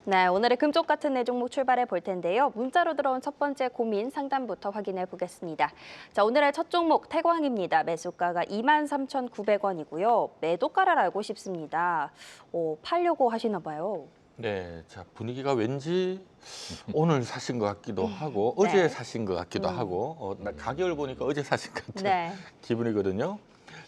네, 오늘의 금쪽 같은 내 종목 출발해 볼 텐데요. 문자로 들어온 첫 번째 고민 상담부터 확인해 보겠습니다. 자, 오늘의 첫 종목 태광입니다. 매수가가 23,900원이고요. 매도가를 알고 싶습니다. 팔려고 하시나 봐요. 네, 자 분위기가 왠지 오늘 사신 것 같기도 하고 어제 네. 사신 것 같기도 하고 가격을 보니까 어제 사신 것 같은 네. 기분이거든요.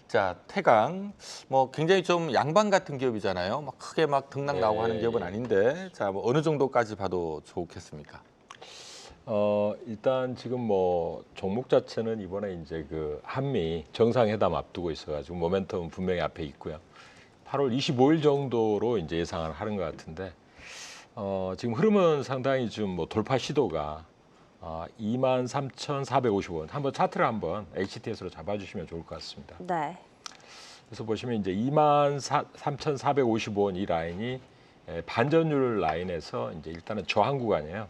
자, 태강 뭐 굉장히 좀 양반 같은 기업이잖아요. 막 크게 막 등락 나오고 하는 기업은 아닌데 자, 뭐 어느 정도까지 봐도 좋겠습니까? 일단 지금 뭐 종목 자체는 이번에 이제 그 한미 정상회담 앞두고 있어가지고 모멘텀은 분명히 앞에 있고요. 8월 25일 정도로 이제 예상을 하는 것 같은데 지금 흐름은 상당히 좀 뭐 돌파 시도가 23,450원 한번 차트를 한번 HTS로 잡아주시면 좋을 것 같습니다. 네. 그래서 보시면 이제 23,450원 이 라인이 반전율 라인에서 이제 일단은 저항 구간이에요.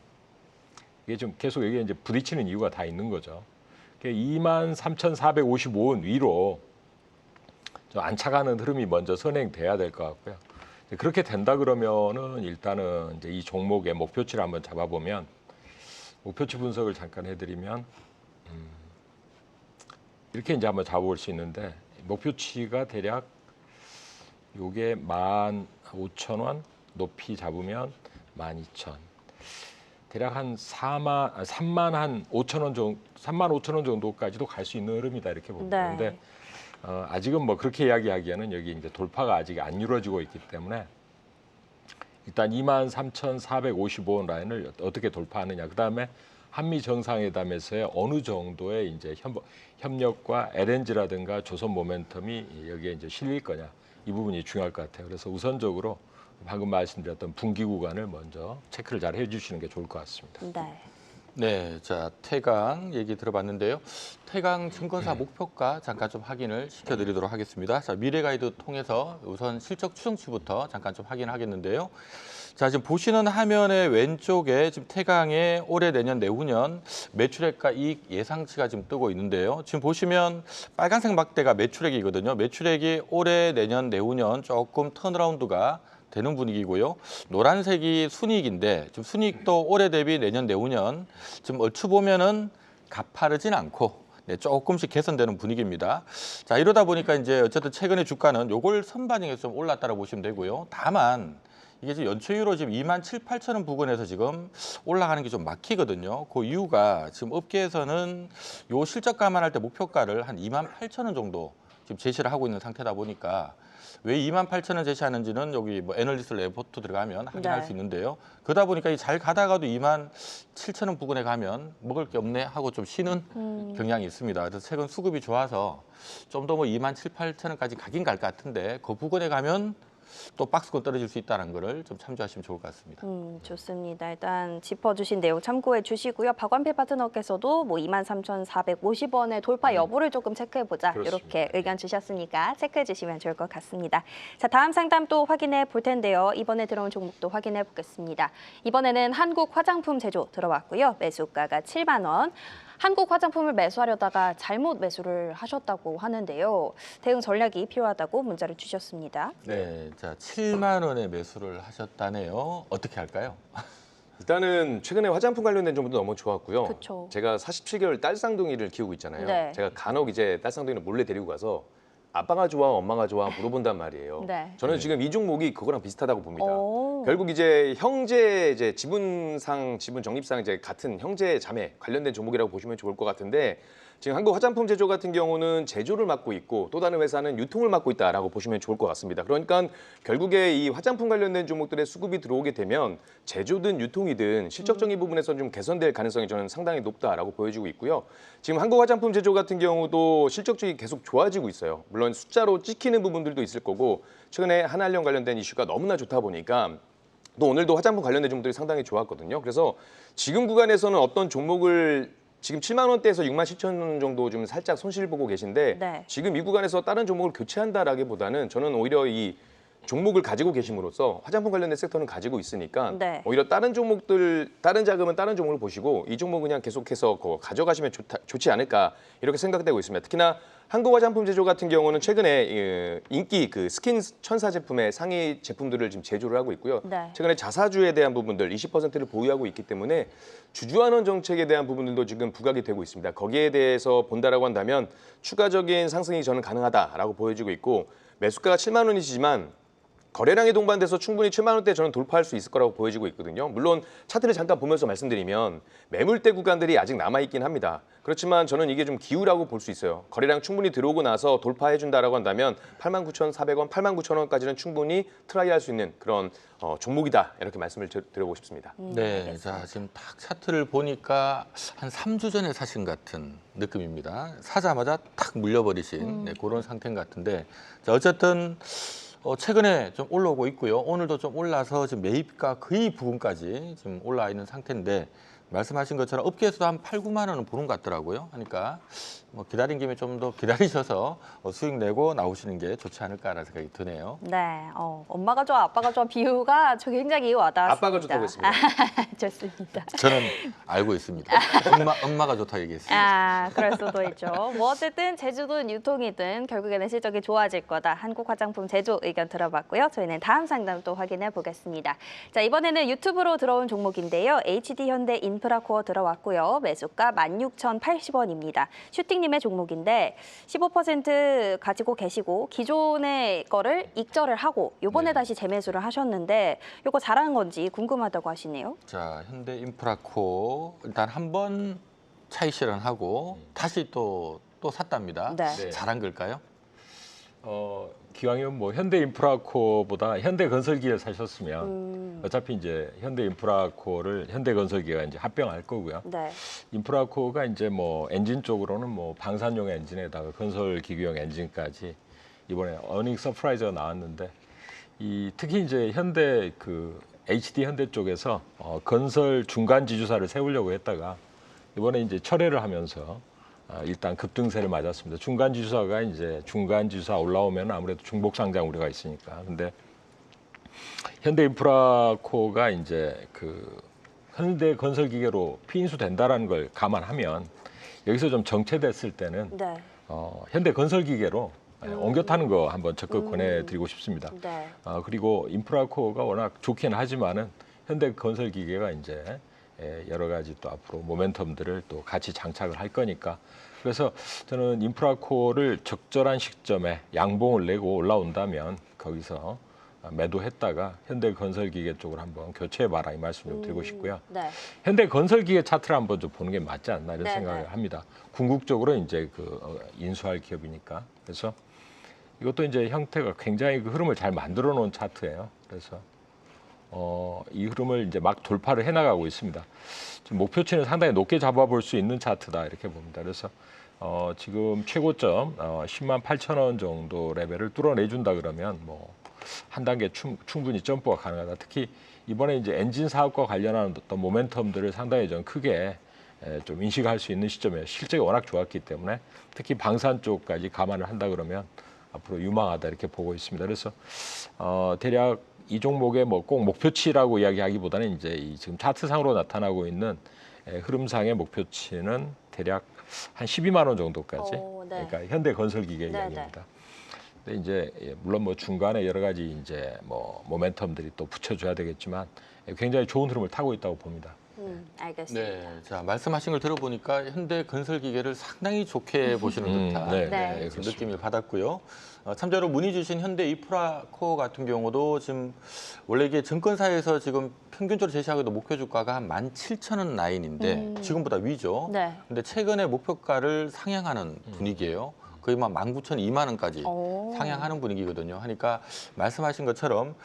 이게 좀 계속 여기 이제 부딪히는 이유가 다 있는 거죠. 23,455원 위로 좀 안착하는 흐름이 먼저 선행돼야 될 것 같고요. 그렇게 된다 그러면은 일단은 이제 이 종목의 목표치를 한번 잡아보면 목표치 분석을 잠깐 해드리면 이렇게 이제 한번 잡아볼 수 있는데 목표치가 대략 요게 15,000원 높이 잡으면 12,000. 대략 한 3만 한 5천 원 정도, 3만 5천 원 정도까지도 갈 수 있는 흐름이다 이렇게 봅니다. 네. 그런데 아직은 뭐 그렇게 이야기하기에는 여기 이제 돌파가 아직 안 이루어지고 있기 때문에 일단 23,455원 라인을 어떻게 돌파하느냐. 그다음에 한미 정상회담에서의 어느 정도의 이제 협력과 LNG라든가 조선 모멘텀이 여기에 이제 실릴 거냐. 이 부분이 중요할 것 같아요. 그래서 우선적으로 방금 말씀드렸던 분기 구간을 먼저 체크를 잘 해주시는 게 좋을 것 같습니다. 네. 네, 자 태강 얘기 들어봤는데요. 태강 증권사 목표가 잠깐 좀 확인을 시켜드리도록 하겠습니다. 자, 미래가이드 통해서 우선 실적 추정치부터 잠깐 좀 확인하겠는데요. 자, 지금 보시는 화면의 왼쪽에 지금 태강의 올해, 내년, 내후년 매출액과 이익 예상치가 지금 뜨고 있는데요. 지금 보시면 빨간색 막대가 매출액이거든요. 매출액이 올해, 내년, 내후년 조금 턴어라운드가 되는 분위기고요. 노란색이 순이익인데 지금 순이익도 올해 대비 내년, 내후년 지금 얼추 보면은 가파르진 않고 조금씩 개선되는 분위기입니다. 자, 이러다 보니까 이제 어쨌든 최근에 주가는 요걸 선반영해서 좀 올랐다고 보시면 되고요. 다만 이게 지금 연초유로 지금 27,800원 부근에서 지금 올라가는 게 좀 막히거든요. 그 이유가 지금 업계에서는 요 실적 감안할 때 목표가를 한 28,000원 정도 지금 제시를 하고 있는 상태다 보니까 왜 28,000원 제시하는지는 여기 뭐 애널리스트 레포트 들어가면 확인할 네. 수 있는데요. 그러다 보니까 잘 가다가도 27,000원 부근에 가면 먹을 게 없네 하고 좀 쉬는 경향이 있습니다. 그래서 최근 수급이 좋아서 좀 더 뭐 27,800원까지 가긴 갈 것 같은데 그 부근에 가면 또 박스권 떨어질 수 있다는 거를 좀 참조하시면 좋을 것 같습니다. 좋습니다. 일단 짚어주신 내용 참고해 주시고요. 박완필 파트너께서도 뭐 23,450원의 돌파 여부를 조금 체크해보자. 그렇습니다. 이렇게 의견 주셨으니까 체크해 주시면 좋을 것 같습니다. 자, 다음 상담 또 확인해 볼 텐데요. 이번에 들어온 종목도 확인해 보겠습니다. 이번에는 한국 화장품 제조 들어왔고요. 매수가가 7만 원. 한국 화장품을 매수하려다가 잘못 매수를 하셨다고 하는데요. 대응 전략이 필요하다고 문자를 주셨습니다. 네, 자 7만 원에 매수를 하셨다네요. 어떻게 할까요? 일단은 최근에 화장품 관련된 정보도 너무 좋았고요. 그쵸. 제가 47개월 딸 쌍둥이를 키우고 있잖아요. 네. 제가 간혹 이제 딸 쌍둥이를 몰래 데리고 가서 아빠가 좋아, 엄마가 좋아 물어본단 말이에요. 네. 저는 지금 이 종목이 그거랑 비슷하다고 봅니다. 오. 결국 이제 형제 이제 지분상 지분 적립상 이제 같은 형제 자매 관련된 종목이라고 보시면 좋을 것 같은데 지금 한국 화장품 제조 같은 경우는 제조를 맡고 있고 또 다른 회사는 유통을 맡고 있다라고 보시면 좋을 것 같습니다. 그러니까 결국에 이 화장품 관련된 종목들의 수급이 들어오게 되면 제조든 유통이든 실적적인 부분에서 좀 개선될 가능성이 저는 상당히 높다라고 보여지고 있고요. 지금 한국 화장품 제조 같은 경우도 실적적이 계속 좋아지고 있어요. 물론 숫자로 찍히는 부분들도 있을 거고 최근에 한한령 관련된 이슈가 너무나 좋다 보니까 또 오늘도 화장품 관련된 종목들이 상당히 좋았거든요. 그래서 지금 구간에서는 어떤 종목을 지금 7만 원대에서 6만 7천 원 정도 좀 살짝 손실 보고 계신데 네. 지금 이 구간에서 다른 종목을 교체한다라기보다는 저는 오히려 이 종목을 가지고 계심으로써 화장품 관련된 섹터는 가지고 있으니까 네. 오히려 다른 종목들, 다른 자금은 다른 종목을 보시고 이 종목 그냥 계속해서 가져가시면 좋지 않을까 이렇게 생각되고 있습니다. 특히나 한국화장품제조 같은 경우는 최근에 인기 그 스킨 천사 제품의 상위 제품들을 지금 제조를 하고 있고요. 네. 최근에 자사주에 대한 부분들 20%를 보유하고 있기 때문에 주주환원 정책에 대한 부분들도 지금 부각이 되고 있습니다. 거기에 대해서 본다라고 한다면 추가적인 상승이 저는 가능하다라고 보여지고 있고 매수가가 7만 원이시지만 거래량이 동반돼서 충분히 7만 원대 저는 돌파할 수 있을 거라고 보여지고 있거든요. 물론 차트를 잠깐 보면서 말씀드리면 매물대 구간들이 아직 남아있긴 합니다. 그렇지만 저는 이게 좀 기우라고 볼 수 있어요. 거래량 충분히 들어오고 나서 돌파해준다라고 한다면 89,400원, 89,000원까지는 충분히 트라이할 수 있는 그런 종목이다 이렇게 말씀을 드려보고 싶습니다. 네, 알겠습니다. 자 지금 딱 차트를 보니까 한 3주 전에 사신 같은 느낌입니다. 사자마자 탁 물려버리신 네, 그런 상태인 것 같은데, 자 어쨌든 최근에 좀 올라오고 있고요. 오늘도 좀 올라서 지금 매입가 거의 부근까지 지금 올라와 있는 상태인데, 말씀하신 것처럼 업계에서도 한 8, 9만 원은 보는 것 같더라고요. 그러니까 뭐 기다린 김에 좀 더 기다리셔서 수익 내고 나오시는 게 좋지 않을까라는 생각이 드네요. 네, 엄마가 좋아, 아빠가 좋아 비유가 저 굉장히 와닿았습니다. 아빠가 좋다고 했습니다. 좋습니다. 저는 알고 있습니다. 엄마가 좋다 얘기했습니다. 아, 그럴 수도 있죠. 뭐 어쨌든 제주든 유통이든 결국에는 실적이 좋아질 거다. 한국화장품 제조 의견 들어봤고요. 저희는 다음 상담 또 확인해 보겠습니다. 자, 이번에는 유튜브로 들어온 종목인데요. HD현대 인프라코어 들어왔고요. 매수가 16,080원입니다. 슈팅님의 종목인데 15% 가지고 계시고 기존의 거를 익절을 하고 요번에 네. 다시 재매수를 하셨는데 요거 잘한 건지 궁금하다고 하시네요. 자, 현대인프라코 일단 한번 차익 실현하고 다시 또 샀답니다. 네. 네. 잘한 걸까요? 기왕이면 뭐 현대인프라코보다 현대건설기를 사셨으면 어차피 이제 현대인프라코를 현대건설기가 이제 합병할 거고요. 네. 인프라코가 이제 뭐 엔진 쪽으로는 뭐 방산용 엔진에다가 건설기구용 엔진까지 이번에 어닝 서프라이즈가 나왔는데 특히 이제 현대 HD 현대 쪽에서 건설 중간 지주사를 세우려고 했다가 이번에 이제 철회를 하면서 일단 급등세를 맞았습니다. 중간 지주사가 이제 중간 지주사 올라오면 아무래도 중복 상장 우려가 있으니까. 근데 현대인프라코가 이제 현대 건설기계로 피인수된다라는 걸 감안하면 여기서 좀 정체됐을 때는 네. 현대 건설기계로 옮겨 타는 거 한번 적극 권해드리고 싶습니다. 네. 그리고 인프라코어가 워낙 좋긴 하지만은 현대 건설기계가 이제 여러 가지 또 앞으로 모멘텀들을 또 같이 장착을 할 거니까, 그래서 저는 인프라코어를 적절한 시점에 양봉을 내고 올라온다면 거기서 매도했다가 현대 건설기계 쪽으로 한번 교체해봐라 이 말씀 좀 드리고 싶고요. 네. 현대 건설기계 차트를 한번 좀 보는 게 맞지 않나 이런 네, 생각을 네. 합니다. 궁극적으로 이제 인수할 기업이니까. 그래서 이것도 이제 형태가 굉장히 흐름을 잘 만들어 놓은 차트예요. 그래서 이 흐름을 이제 막 돌파를 해나가고 있습니다. 지금 목표치는 상당히 높게 잡아볼 수 있는 차트다 이렇게 봅니다. 그래서 지금 최고점 10만 8천 원 정도 레벨을 뚫어내준다 그러면 뭐 한 단계 충분히 점프가 가능하다. 특히 이번에 이제 엔진 사업과 관련한 어떤 모멘텀들을 상당히 좀 크게 좀 인식할 수 있는 시점에 실적이 워낙 좋았기 때문에 특히 방산 쪽까지 감안을 한다 그러면 앞으로 유망하다 이렇게 보고 있습니다. 그래서 대략 이 종목의 뭐 꼭 목표치라고 이야기하기보다는 이제 지금 차트상으로 나타나고 있는 흐름상의 목표치는 대략 한 12만 원 정도까지. 네. 그러니까 현대건설기계 네, 이야기입니다. 근데 이제 물론 뭐 중간에 여러 가지 이제 뭐 모멘텀들이 또 붙여줘야 되겠지만 굉장히 좋은 흐름을 타고 있다고 봅니다. 알겠습니다. 네, 자 말씀하신 걸 들어보니까 현대건설기계를 상당히 좋게 보시는 듯한 네, 네. 그런 느낌을 받았고요. 참고로 문의 주신 현대인프라코어 같은 경우도 지금 원래 이게 증권사에서 지금 평균적으로 제시하기도 목표 주가가 한 17,000원 라인인데 지금보다 위죠. 네. 근데 최근에 목표가를 상향하는 분위기예요. 거의 막 19,000원, 2만 원까지 오. 상향하는 분위기거든요. 하니까 말씀하신 것처럼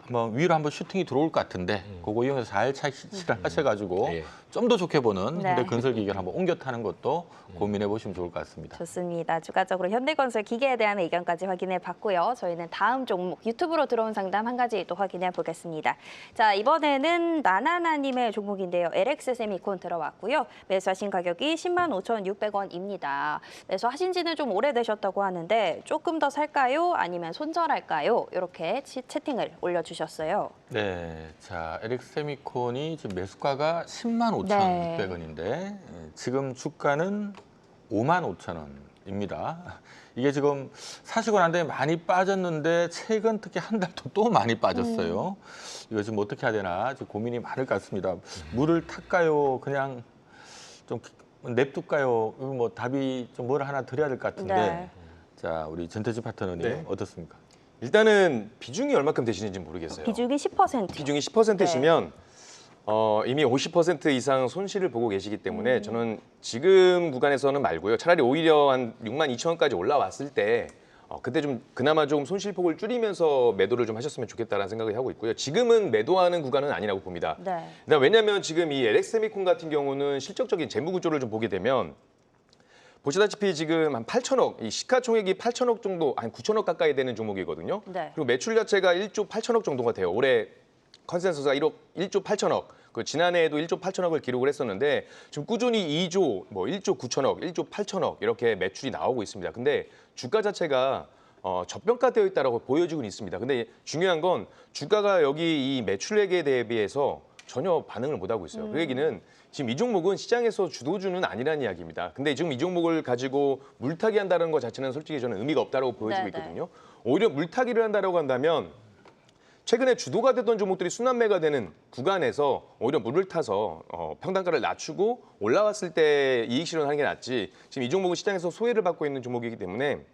한번 위로 한번 슈팅이 들어올 것 같은데 그거 이용해서 잘 차시를 하셔가지고 예. 좀 더 좋게 보는 네. 현대건설기계를 한번 옮겨 타는 것도 고민해 보시면 좋을 것 같습니다. 좋습니다. 추가적으로 현대건설 기계에 대한 의견까지 확인해 봤고요. 저희는 다음 종목 유튜브로 들어온 상담 한 가지 또 확인해 보겠습니다. 자, 이번에는 나나나님의 종목인데요. LX 세미콘 들어왔고요. 매수하신 가격이 105,600원입니다. 매수하신 지는 좀 오래되셨다고 하는데 조금 더 살까요? 아니면 손절할까요? 이렇게 채팅을 올려주셨어요. 네, 자 LX 세미콘이 지금 매수가가 105,600원인데 지금 주가는 55,000원입니다. 이게 지금 사시고 난 다음에 많이 빠졌는데 최근 특히 한 달 또 많이 빠졌어요. 이거 지금 어떻게 해야 되나 지금 고민이 많을 것 같습니다. 물을 탈까요? 그냥 좀 냅둘까요? 이거 뭐 답이 좀 뭘 하나 드려야 될 것 같은데. 네. 자, 우리 전태진 파트너님 네. 어떻습니까? 일단은 비중이 얼마큼 되시는지 모르겠어요. 비중이 10%. 비중이 10%시면 이미 50% 이상 손실을 보고 계시기 때문에 저는 지금 구간에서는 말고요. 차라리 오히려 한 62,000원까지 올라왔을 때 그때 좀 그나마 좀 손실폭을 줄이면서 매도를 좀 하셨으면 좋겠다라는 생각을 하고 있고요. 지금은 매도하는 구간은 아니라고 봅니다. 네. 왜냐하면 지금 이 LX세미콘 같은 경우는 실적적인 재무 구조를 좀 보게 되면 보시다시피 지금 한 8천억, 이 시가총액이 8천억 정도, 한 9천억 가까이 되는 종목이거든요. 네. 그리고 매출 자체가 1조 8천억 정도가 돼요. 올해 컨센서스가 1조 8천억, 그 지난해에도 1조 8천억을 기록을 했었는데 지금 꾸준히 2조, 뭐 1조 9천억, 1조 8천억 이렇게 매출이 나오고 있습니다. 근데 주가 자체가 저평가되어 있다라고 보여지고는 있습니다. 근데 중요한 건 주가가 여기 이 매출액에 대비해서 전혀 반응을 못 하고 있어요. 그 얘기는 지금 이 종목은 시장에서 주도주는 아니라는 이야기입니다. 근데 지금 이 종목을 가지고 물타기 한다는 것 자체는 솔직히 저는 의미가 없다고 보여지고 네네. 있거든요. 오히려 물타기를 한다고 한다면 최근에 주도가 됐던 종목들이 순환매가 되는 구간에서 오히려 물을 타서 평단가를 낮추고 올라왔을 때 이익 실현하는 게 낫지 지금 이 종목은 시장에서 소외를 받고 있는 종목이기 때문에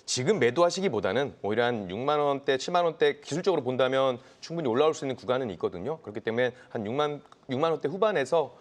지금 매도하시기보다는 오히려 한 6만 원대, 7만 원대 기술적으로 본다면 충분히 올라올 수 있는 구간은 있거든요. 그렇기 때문에 한 6만 원대 후반에서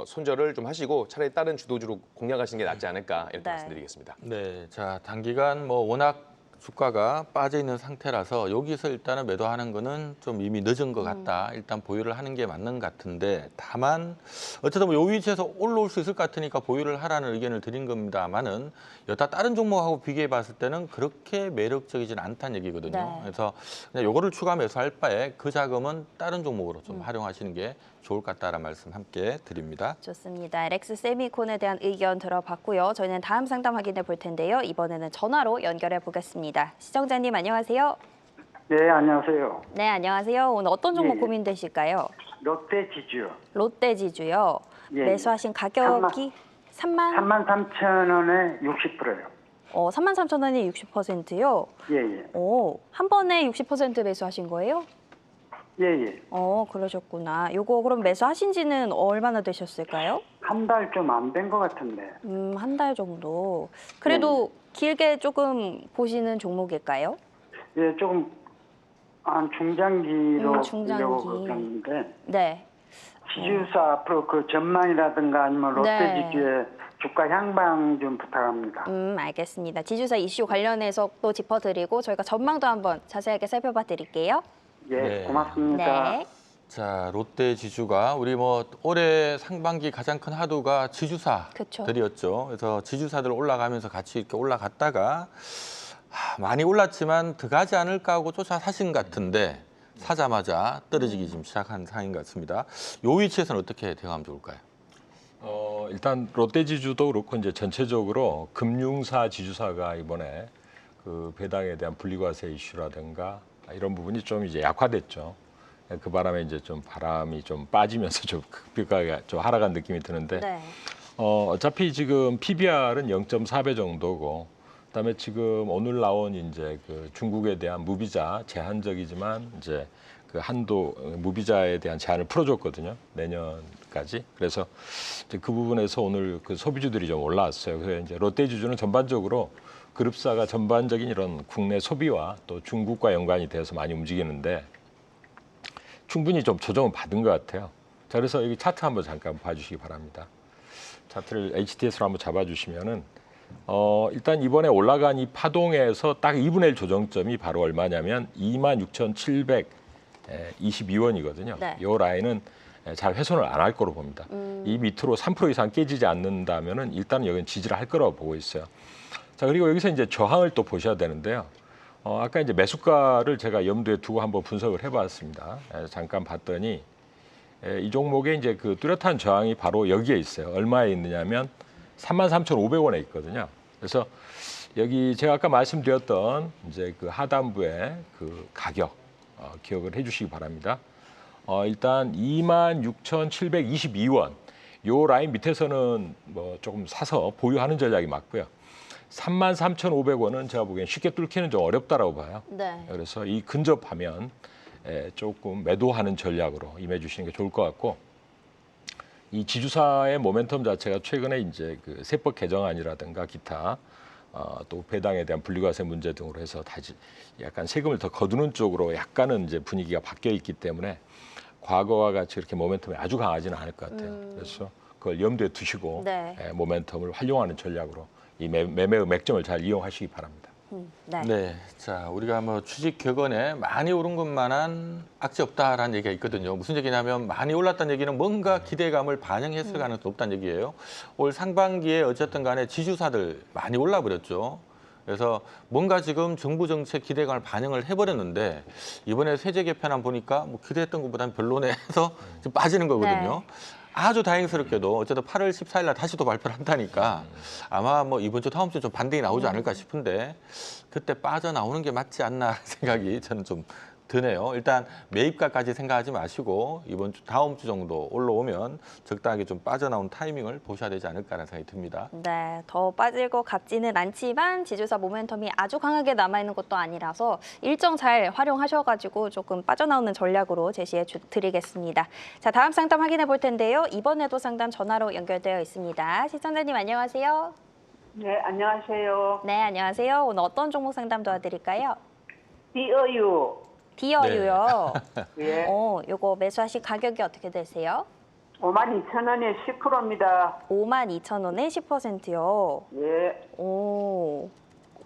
손절을 좀 하시고 차라리 다른 주도주로 공략하시는 게 낫지 않을까 이렇게 네. 말씀드리겠습니다. 네, 자 단기간 뭐 워낙 주가가 빠져 있는 상태라서 여기서 일단은 매도하는 거는 좀 이미 늦은 것 같다. 일단 보유를 하는 게 맞는 것 같은데 다만 어쨌든 뭐이 위치에서 올라올 수 있을 것 같으니까 보유를 하라는 의견을 드린 겁니다만은 여타 다른 종목하고 비교해 봤을 때는 그렇게 매력적이진 않다는 얘기거든요. 네. 그래서 그냥 요거를 추가 매수할 바에 그 자금은 다른 종목으로 좀 활용하시는 게 좋을 것 같다라는 말씀 함께 드립니다. 좋습니다. LX 세미콘에 대한 의견 들어봤고요. 저희는 다음 상담 확인해 볼 텐데요. 이번에는 전화로 연결해 보겠습니다. 시청자님 안녕하세요. 네, 안녕하세요. 네, 안녕하세요. 오늘 어떤 종목 예. 고민되실까요? 롯데지주 롯데지주요. 예. 매수하신 가격이 33,000원에 60%요. 33,000원이 60%요. 예, 예. 한 번에 60% 매수하신 거예요? 예, 예. 그러셨구나. 요거 그럼 매수하신 지는 얼마나 되셨을까요? 한 달 좀 안 된 것 같은데. 한 달 정도. 그래도 길게 조금 보시는 종목일까요? 예, 조금 한 중장기로 중장기. 보려고 그러는데 네. 지주사 앞으로 그 전망이라든가 아니면 롯데지주의 주가 향방 좀 부탁합니다. 알겠습니다. 지주사 이슈 관련해서 또 짚어드리고 저희가 전망도 한번 자세하게 살펴봐 드릴게요. 예, 네. 고맙습니다. 네. 자, 롯데 지주가 우리 뭐 올해 상반기 가장 큰 하도가 지주사들이었죠. 그래서 지주사들 올라가면서 같이 이렇게 올라갔다가 많이 올랐지만 들어가지 않을까 하고 쫓아 사신 것 같은데 사자마자 떨어지기 좀 시작한 상황인 것 같습니다. 이 위치에서는 어떻게 대응하면 좋을까요? 일단 롯데지주도 그렇고 이제 전체적으로 금융사 지주사가 이번에 그 배당에 대한 분리과세 이슈라든가 이런 부분이 좀 이제 약화됐죠. 그 바람에 이제 좀 바람이 좀 빠지면서 좀 급격하게 좀 하락한 느낌이 드는데 네. 어차피 지금 PBR은 0.4배 정도고 그다음에 지금 오늘 나온 이제 그 중국에 대한 무비자 제한적이지만 이제 그 한도 무비자에 대한 제한을 풀어줬거든요. 내년까지. 그래서 이제 그 부분에서 오늘 그 소비주들이 좀 올라왔어요. 그래서 이제 롯데지주는 전반적으로 그룹사가 전반적인 이런 국내 소비와 또 중국과 연관이 돼서 많이 움직이는데 충분히 좀 조정을 받은 것 같아요. 자, 그래서 여기 차트 한번 잠깐 봐주시기 바랍니다. 차트를 HTS로 한번 잡아주시면은 일단 이번에 올라간 이 파동에서 딱 2분의 1 조정점이 바로 얼마냐면 26,700 22원이거든요. 네. 이 라인은 잘 훼손을 안 할 거로 봅니다. 이 밑으로 3% 이상 깨지지 않는다면은 일단 여기는 지지를 할 거라고 보고 있어요. 자, 그리고 여기서 이제 저항을 또 보셔야 되는데요. 아까 이제 매수가를 제가 염두에 두고 한번 분석을 해봤습니다. 잠깐 봤더니 이 종목에 이제 그 뚜렷한 저항이 바로 여기에 있어요. 얼마에 있느냐면 33,500원에 있거든요. 그래서 여기 제가 아까 말씀드렸던 이제 그 하단부의 그 가격 기억을 해주시기 바랍니다. 일단 26,722원 요 라인 밑에서는 뭐 조금 사서 보유하는 전략이 맞고요. 33,500원은 제가 보기엔 쉽게 뚫기는 좀 어렵다라고 봐요. 네. 그래서 이 근접하면 조금 매도하는 전략으로 임해 주시는 게 좋을 것 같고, 이 지주사의 모멘텀 자체가 최근에 이제 그 세법 개정안이라든가 기타 또 배당에 대한 분리과세 문제 등으로 해서 다시 약간 세금을 더 거두는 쪽으로 약간은 이제 분위기가 바뀌어 있기 때문에 과거와 같이 이렇게 모멘텀이 아주 강하지는 않을 것 같아요. 그래서 그걸 염두에 두시고 네. 모멘텀을 활용하는 전략으로 이 매매의 맥점을 잘 이용하시기 바랍니다. 네. 네, 자 우리가 뭐 주식 격언에 많이 오른 것만한 악재 없다라는 얘기가 있거든요. 무슨 얘기냐면 많이 올랐다는 얘기는 뭔가 기대감을 반영했을 가능성이 높다는 얘기예요. 올 상반기에 어쨌든 간에 지주사들 많이 올라 버렸죠. 그래서 뭔가 지금 정부 정책 기대감을 반영을 해버렸는데 이번에 세제 개편안 보니까 뭐 기대했던 것보다는 별로네 해서 좀 빠지는 거거든요. 네. 아주 다행스럽게도 어쨌든 8월 14일 날 다시 또 발표를 한다니까 아마 뭐 이번 주 다음 주 좀 반등이 나오지 않을까 싶은데 그때 빠져나오는 게 맞지 않나 생각이 저는 좀 드네요. 일단 매입가까지 생각하지 마시고 이번 주 다음 주 정도 올라오면 적당하게 좀 빠져나온 타이밍을 보셔야 되지 않을까라는 생각이 듭니다. 네, 더 빠질 것 같지는 않지만 지주사 모멘텀이 아주 강하게 남아있는 것도 아니라서 일정 잘 활용하셔가지고 조금 빠져나오는 전략으로 제시해 드리겠습니다. 자, 다음 상담 확인해 볼 텐데요. 이번에도 상담 전화로 연결되어 있습니다. 시청자님 안녕하세요. 네, 안녕하세요. 네, 안녕하세요. 오늘 어떤 종목 상담 도와드릴까요? 디어유. 디어유요. 예. 요거 매수하실 가격이 어떻게 되세요? 52,000원에 10%입니다. 52,000원에 10%요. 예.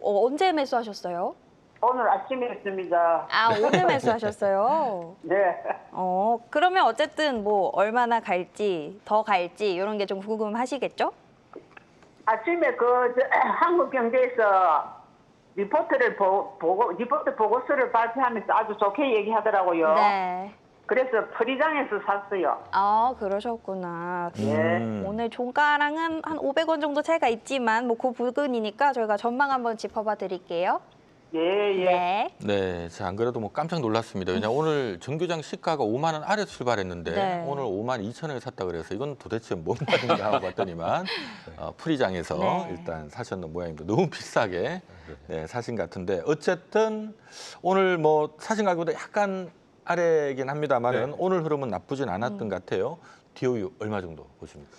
언제 매수하셨어요? 오늘 아침에 했습니다. 아, 오늘 매수하셨어요? 네. 그러면 어쨌든 뭐 얼마나 갈지, 더 갈지 이런 게 좀 궁금하시겠죠? 아침에 한국경제에서 리포트 보고서를 발표하면서 아주 좋게 얘기하더라고요. 네. 그래서 프리장에서 샀어요. 아, 그러셨구나. 예. 오늘 종가랑은 한 500원 정도 차이가 있지만 뭐 그 부근이니까 저희가 전망 한번 짚어봐 드릴게요. 예, 예. 네. 네, 자, 안 그래도 뭐 깜짝 놀랐습니다. 왜냐 오늘 정규장 시가가 5만 원 아래 출발했는데 네. 오늘 5만 2천 원에 샀다 그래서 이건 도대체 뭔 말인가 하고 봤더니만 프리장에서 네. 일단 사셨는 모양입니다. 너무 비싸게 사신 것 같은데 어쨌든 오늘 뭐 사신 가격보다 약간 아래긴 합니다만은 오늘 흐름은 나쁘진 않았던 것 같아요. 디오유 얼마 정도 보십니까?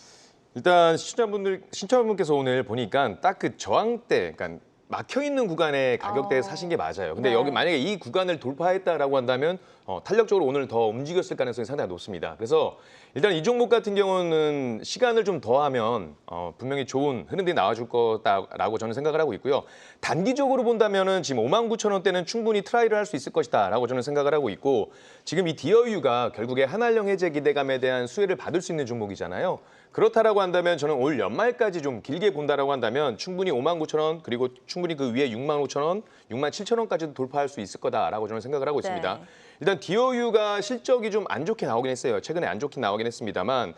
일단 신청자분께서 오늘 보니까 딱 그 저항대, 그러니까 막혀 있는 구간의 가격대에 사신 게 맞아요. 근데 네. 여기 만약에 이 구간을 돌파했다라고 한다면 탄력적으로 오늘 더 움직였을 가능성이 상당히 높습니다. 그래서 일단 이 종목 같은 경우는 시간을 좀 더하면 분명히 좋은 흐름들이 나와줄 거다라고 저는 생각을 하고 있고요. 단기적으로 본다면은 지금 59,000원대는 충분히 트라이를 할 수 있을 것이다라고 저는 생각을 하고 있고, 지금 이 디어유가 결국에 한한령 해제 기대감에 대한 수혜를 받을 수 있는 종목이잖아요. 그렇다라고 한다면 저는 올 연말까지 좀 길게 본다라고 한다면 충분히 59,000원 그리고 충분히 그 위에 65,000원, 67,000원까지도 돌파할 수 있을 거다라고 저는 생각을 하고 있습니다. 네. 일단 디어유가 실적이 좀 안 좋게 나오긴 했어요. 최근에 안 좋게 나오긴 했습니다만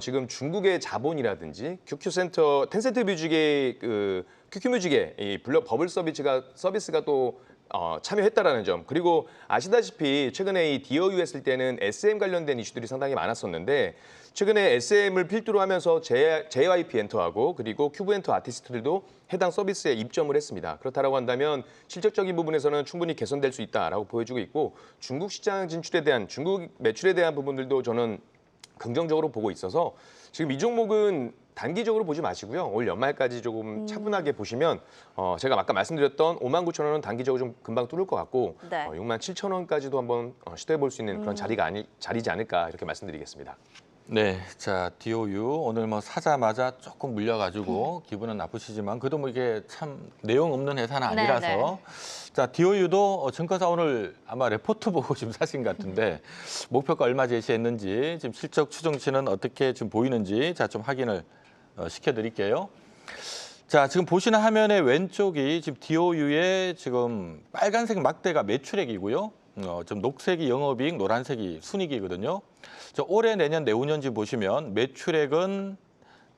지금 중국의 자본이라든지 QQ센터, 텐센트 뮤직의 QQ뮤직의 이 버블 서비스가 또 참여했다라는 점, 그리고 아시다시피 최근에 이 디어유 했을 때는 SM 관련된 이슈들이 상당히 많았었는데 최근에 SM을 필두로 하면서 JYP 엔터하고 그리고 큐브 엔터 아티스트들도 해당 서비스에 입점을 했습니다. 그렇다고 한다면 실질적인 부분에서는 충분히 개선될 수 있다라고 보여주고 있고, 중국 시장 진출에 대한, 중국 매출에 대한 부분들도 저는 긍정적으로 보고 있어서 지금 이 종목은 단기적으로 보지 마시고요. 올 연말까지 조금 차분하게 보시면 제가 아까 말씀드렸던 59,000원은 단기적으로 좀 금방 뚫을 것 같고 네. 67,000원까지도 한번 시도해 볼 수 있는 그런 자리지 않을까 이렇게 말씀드리겠습니다. 네, 자 DOU 오늘 뭐 사자마자 조금 물려가지고 기분은 나쁘시지만 그래도 뭐 이게 참 내용 없는 회사는 아니라서 네. 자 DOU도 증권사 오늘 아마 레포트 보고 지금 사신 것 같은데 목표가 얼마 제시했는지 지금 실적 추정치는 어떻게 지금 보이는지 자 좀 확인을 시켜드릴게요. 자 지금 보시는 화면의 왼쪽이 지금 DOU의 지금 빨간색 막대가 매출액이고요. 좀 녹색이 영업이익, 노란색이 순이익이거든요. 저 올해, 내년, 내후년지 보시면 매출액은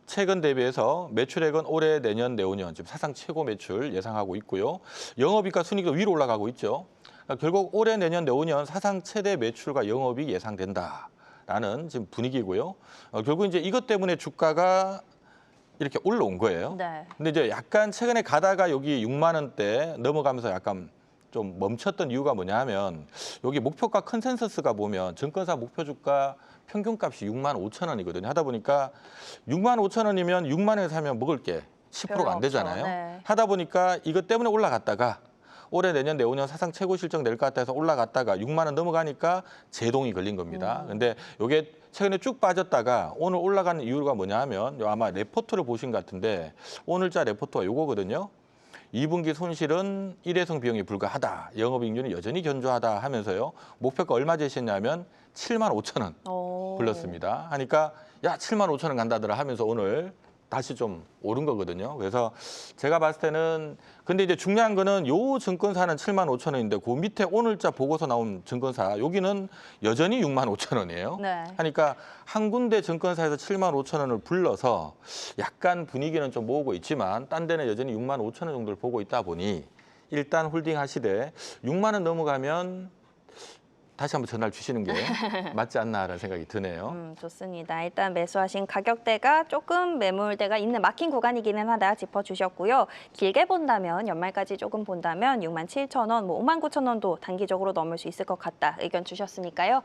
최근 대비해서 매출액은 올해, 내년, 내후년 지금 사상 최고 매출 예상하고 있고요. 영업이익과 순이익도 위로 올라가고 있죠. 그러니까 결국 올해, 내년, 내후년 사상 최대 매출과 영업이익 예상된다라는 지금 분위기고요. 결국 이제 이것 때문에 주가가 이렇게 올라온 거예요. 네. 근데 이제 약간 최근에 가다가 여기 6만 원대 넘어가면서 약간 좀 멈췄던 이유가 뭐냐 하면 여기 목표가 컨센서스가 보면 증권사 목표 주가 평균값이 6만 5천 원이거든요. 하다 보니까 6만 5천 원이면 6만 원에 사면 먹을 게 10%가 안 되잖아요. 네. 하다 보니까 이것 때문에 올라갔다가 올해, 내년, 내후년 사상 최고 실적 낼 것 같아서 올라갔다가 6만 원 넘어가니까 제동이 걸린 겁니다. 근데 이게 최근에 쭉 빠졌다가 오늘 올라가는 이유가 뭐냐 하면 아마 레포트를 보신 것 같은데 오늘자 레포트가 요거거든요. 2분기 손실은 일회성 비용이 불가하다. 영업이익률이 여전히 견조하다 하면서요. 목표가 얼마 제시했냐면 7만 5천 원 오. 불렀습니다. 하니까 야 7만 5천 원 간다더라 하면서 오늘 다시 좀 오른 거거든요. 그래서 제가 봤을 때는 근데 이제 중요한 거는 요 증권사는 7만 5천 원인데 그 밑에 오늘자 보고서 나온 증권사 여기는 여전히 6만 5천 원이에요. 네. 하니까 한 군데 증권사에서 7만 5천 원을 불러서 약간 분위기는 좀 모으고 있지만 딴 데는 여전히 6만 5천 원 정도를 보고 있다 보니 일단 홀딩 하시되 6만 원 넘어가면 다시 한번 전화를 주시는 게 맞지 않나라는 생각이 드네요. 좋습니다. 일단 매수하신 가격대가 조금 매물대가 있는 막힌 구간이기는 하다 짚어주셨고요. 길게 본다면 연말까지 조금 본다면 6만 7천 원, 뭐 5만 9천 원도 단기적으로 넘을 수 있을 것 같다 의견 주셨으니까요.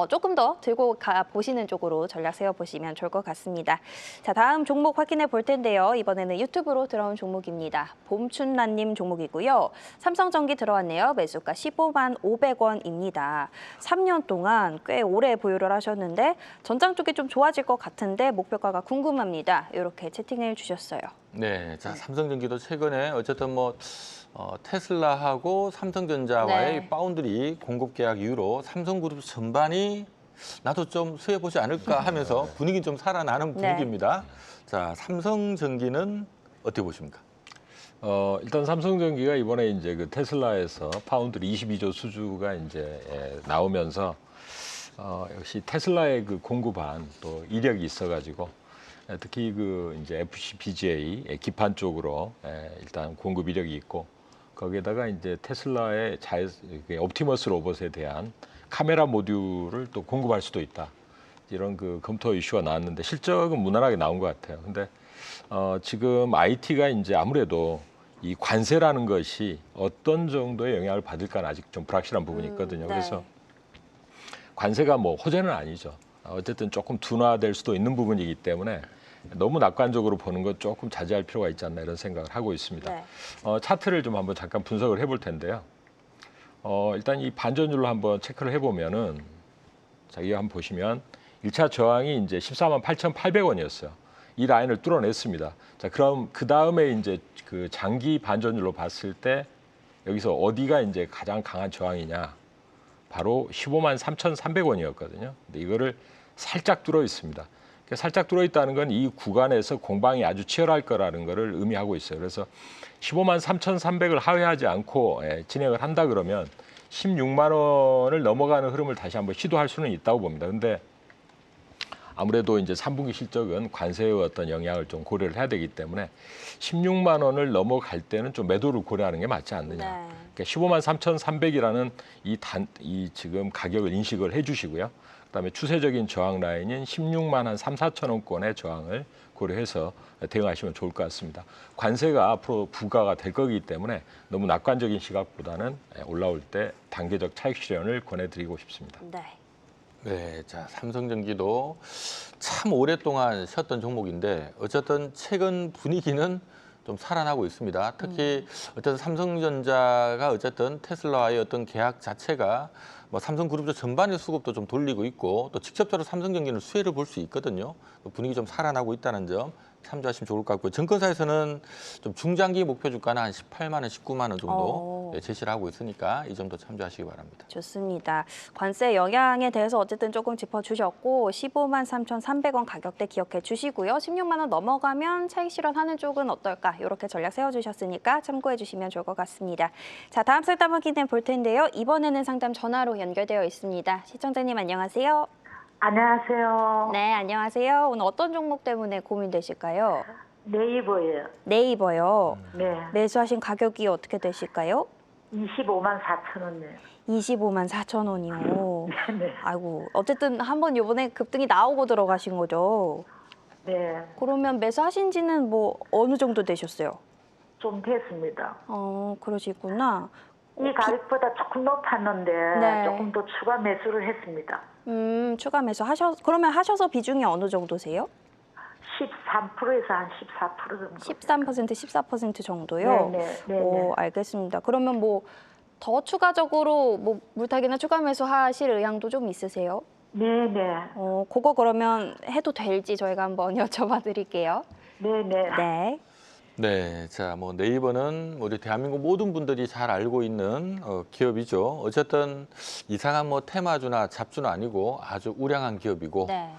조금 더 들고 가 보시는 쪽으로 전략 세워보시면 좋을 것 같습니다. 자, 다음 종목 확인해 볼 텐데요. 이번에는 유튜브로 들어온 종목입니다. 봄춘나님 종목이고요. 삼성전기 들어왔네요. 매수가 15만 500원입니다. 3년 동안 꽤 오래 보유를 하셨는데 전장 쪽이 좀 좋아질 것 같은데 목표가가 궁금합니다. 이렇게 채팅을 주셨어요. 네, 자 삼성전기도 최근에 어쨌든 뭐 테슬라하고 삼성전자와의 네. 파운드리 공급 계약 이후로 삼성그룹 전반이 나도 좀 수혜 보지 않을까 하면서 분위기 좀 살아나는 분위기입니다. 자 삼성전기는 어떻게 보십니까? 일단 삼성전기가 이번에 이제 그 테슬라에서 파운드리 22조 수주가 이제 나오면서 역시 테슬라의 그 공급한 또 이력이 있어가지고 특히 그 이제 FCBGA 기판 쪽으로 일단 공급 이력이 있고 거기에다가 이제 테슬라의 옵티머스 로봇에 대한 카메라 모듈을 또 공급할 수도 있다. 이런 그 검토 이슈가 나왔는데 실적은 무난하게 나온 것 같아요. 근데 지금 IT가 이제 아무래도 이 관세라는 것이 어떤 정도의 영향을 받을까는 아직 좀 불확실한 부분이 있거든요. 네. 그래서 관세가 뭐 호재는 아니죠. 어쨌든 조금 둔화될 수도 있는 부분이기 때문에 너무 낙관적으로 보는 것 조금 자제할 필요가 있지 않나 이런 생각을 하고 있습니다. 네. 차트를 좀 한번 잠깐 분석을 해볼 텐데요. 일단 이 반전율로 한번 체크를 해보면은 자기가 한번 보시면 1차 저항이 이제 14만 8,800원이었어요. 이 라인을 뚫어냈습니다. 자, 그럼 그 다음에 이제 그 장기 반전율로 봤을 때 여기서 어디가 이제 가장 강한 저항이냐? 바로 15만 3,300원이었거든요. 근데 이거를 살짝 뚫어 있습니다. 살짝 뚫어 있다는 건 이 구간에서 공방이 아주 치열할 거라는 거를 의미하고 있어요. 그래서 15만 3,300을 하회하지 않고 진행을 한다 그러면 16만 원을 넘어가는 흐름을 다시 한번 시도할 수는 있다고 봅니다. 근데 아무래도 이제 3분기 실적은 관세의 어떤 영향을 좀 고려를 해야 되기 때문에 16만 원을 넘어갈 때는 좀 매도를 고려하는 게 맞지 않느냐. 네. 그러니까 15만 3,300이라는 이 지금 가격을 인식을 해주시고요. 그다음에 추세적인 저항 라인인 16만 한 3, 4천 원권의 저항을 고려해서 대응하시면 좋을 것 같습니다. 관세가 앞으로 부과가 될 거기 때문에 너무 낙관적인 시각보다는 올라올 때 단계적 차익 실현을 권해드리고 싶습니다. 네. 네, 자 삼성전기도 참 오랫동안 쉬었던 종목인데 어쨌든 최근 분위기는 좀 살아나고 있습니다. 특히 어쨌든 삼성전자가 어쨌든 테슬라와의 어떤 계약 자체가 뭐 삼성그룹 전반의 수급도 좀 돌리고 있고 또 직접적으로 삼성전기는 수혜를 볼 수 있거든요. 분위기 좀 살아나고 있다는 점 참조하시면 좋을 것 같고요. 증권사에서는 좀 중장기 목표 주가는 한 18만 원, 19만 원 정도 제시를 하고 있으니까 이 점도 참조하시기 바랍니다. 좋습니다. 관세 영향에 대해서 어쨌든 조금 짚어주셨고 15만 3,300원 가격대 기억해 주시고요. 16만 원 넘어가면 차익 실현하는 쪽은 어떨까? 이렇게 전략 세워주셨으니까 참고해 주시면 좋을 것 같습니다. 자, 다음 상담 확인해 볼 텐데요. 이번에는 상담 전화로 연결되어 있습니다. 시청자님 안녕하세요. 안녕하세요. 네, 안녕하세요. 오늘 어떤 종목 때문에 고민되실까요? 네이버예요. 네이버요. 네. 매수하신 가격이 어떻게 되실까요? 25만 4천 원이요. 25만 4천 원이요. 네. 아이고, 어쨌든 한번 이번에 급등이 나오고 들어가신 거죠. 네. 그러면 매수하신 지는 뭐 어느 정도 되셨어요? 좀 됐습니다. 그러시구나. 이 가격보다 조금 높았는데 네. 조금 더 추가 매수를 했습니다. 추가 매수 그러면 하셔서 비중이 어느 정도세요? 13%에서 한 14% 정도. 13%, 14% 정도요? 네. 알겠습니다. 그러면 뭐 더 추가적으로 뭐 물타기나 추가 매수 하실 의향도 좀 있으세요? 네네. 그거 그러면 해도 될지 저희가 한번 여쭤봐 드릴게요. 네네. 네. 네, 자, 뭐 네이버는 우리 대한민국 모든 분들이 잘 알고 있는 기업이죠. 어쨌든 이상한 뭐 테마주나 잡주는 아니고 아주 우량한 기업이고 네.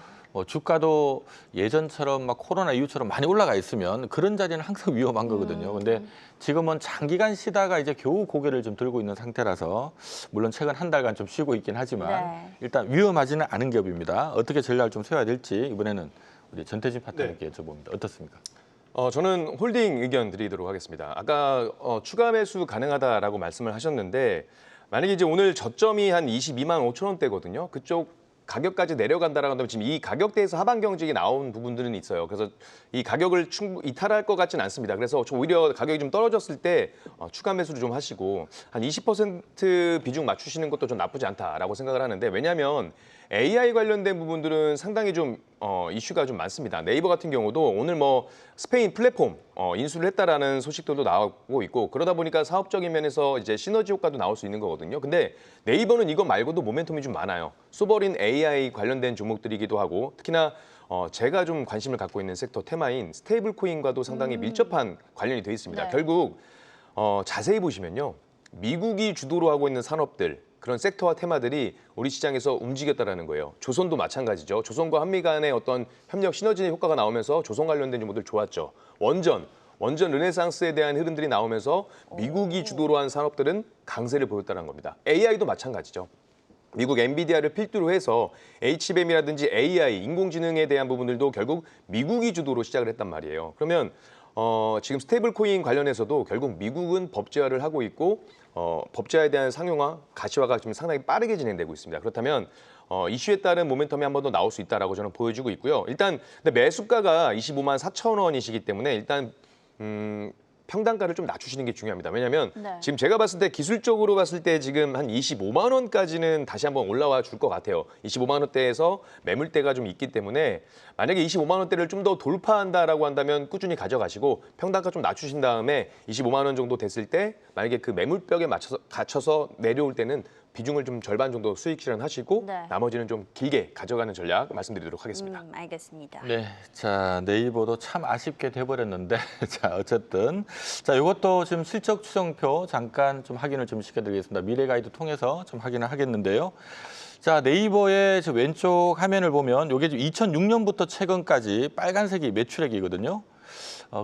주가도 예전처럼 막 코로나 이후처럼 많이 올라가 있으면 그런 자리는 항상 위험한 거거든요. 근데 지금은 장기간 쉬다가 이제 겨우 고개를 좀 들고 있는 상태라서 물론 최근 한 달간 좀 쉬고 있긴 하지만 네. 일단 위험하지는 않은 기업입니다. 어떻게 전략을 좀 세워야 될지 이번에는 우리 전태진 파트너님께 여쭤봅니다. 어떻습니까? 저는 홀딩 의견 드리도록 하겠습니다. 아까 추가 매수 가능하다라고 말씀을 하셨는데 만약에 이제 오늘 저점이 한 22만 5천 원대거든요. 그쪽 가격까지 내려간다라고 한다면 지금 이 가격대에서 하방 경직이 나온 부분들은 있어요. 그래서 이 가격을 이탈할 것 같지는 않습니다. 그래서 오히려 가격이 좀 떨어졌을 때 추가 매수를 좀 하시고 한 20% 비중 맞추시는 것도 좀 나쁘지 않다라고 생각을 하는데 왜냐하면 AI 관련된 부분들은 상당히 좀 이슈가 좀 많습니다. 네이버 같은 경우도 오늘 뭐 스페인 플랫폼 인수를 했다라는 소식들도 나오고 있고 그러다 보니까 사업적인 면에서 이제 시너지 효과도 나올 수 있는 거거든요. 근데 네이버는 이거 말고도 모멘텀이 좀 많아요. 소버린 AI 관련된 종목들이기도 하고 특히나 제가 좀 관심을 갖고 있는 섹터 테마인 스테이블 코인과도 상당히 밀접한 관련이 돼 있습니다. 네. 결국 자세히 보시면요. 미국이 주도로 하고 있는 산업들 그런 섹터와 테마들이 우리 시장에서 움직였다라는 거예요. 조선도 마찬가지죠. 조선과 한미 간의 어떤 협력 시너지 효과가 나오면서 조선 관련된 종목들 좋았죠. 원전 르네상스에 대한 흐름들이 나오면서 미국이 주도로 한 산업들은 강세를 보였다는 겁니다. AI도 마찬가지죠. 미국 엔비디아를 필두로 해서 HBM이라든지 AI, 인공지능에 대한 부분들도 결국 미국이 주도로 시작을 했단 말이에요. 그러면 지금 스테이블 코인 관련해서도 결국 미국은 법제화를 하고 있고 법제화에 대한 상용화, 가시화가 지금 상당히 빠르게 진행되고 있습니다. 그렇다면 이슈에 따른 모멘텀이 한 번 더 나올 수 있다라고 저는 보여주고 있고요. 일단 근데 매수가가 25만 4천 원이시기 때문에 일단 평단가를 좀 낮추시는 게 중요합니다. 왜냐하면 네. 지금 제가 봤을 때 기술적으로 봤을 때 지금 한 25만 원까지는 다시 한번 올라와 줄 것 같아요. 25만 원대에서 매물대가 좀 있기 때문에 만약에 25만 원대를 좀 더 돌파한다라고 한다면 꾸준히 가져가시고 평단가 좀 낮추신 다음에 25만 원 정도 됐을 때 만약에 그 매물벽에 갇혀서 내려올 때는 비중을 좀 절반 정도 수익 실현하시고 네. 나머지는 좀 길게 가져가는 전략 말씀드리도록 하겠습니다. 알겠습니다. 네, 자 네이버도 참 아쉽게 돼버렸는데 자 어쨌든 자 이것도 지금 실적 추정표 잠깐 좀 확인을 좀 시켜드리겠습니다. 미래가이드 통해서 좀 확인을 하겠는데요. 자 네이버의 저 왼쪽 화면을 보면 이게 2006년부터 최근까지 빨간색이 매출액이거든요.